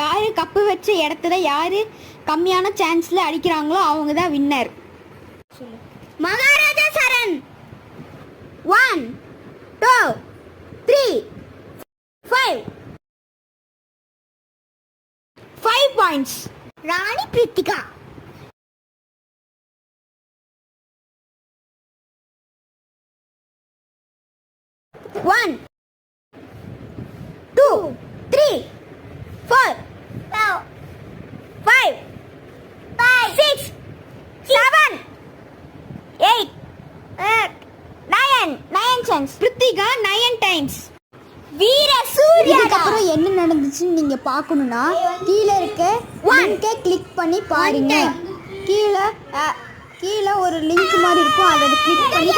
யார் கப்பு வச்ச இடத்துல யார் கம்மியான சான்ஸில் அடிக்கிறாங்களோ அவங்க தான் வின்னர். மகாராஜா சரண். 1 2 3 5 5 பாயிண்ட்ஸ். ராணி பிரித்திகா. 1 2 3 4 5 6 7 8 9 சான்ஸ். பிரித்திகா 9 டைம்ஸ். வீர சூர்யா. அப்புறம் என்ன நடந்துச்சுன்னு நீங்க பார்க்கணும்னா கீழே இருக்க லிங்கை கிளிக் பண்ணி பாருங்க. கீழே ஒரு லிங்க் மாதிரி இருக்கும், அதை கிளிக் பண்ணி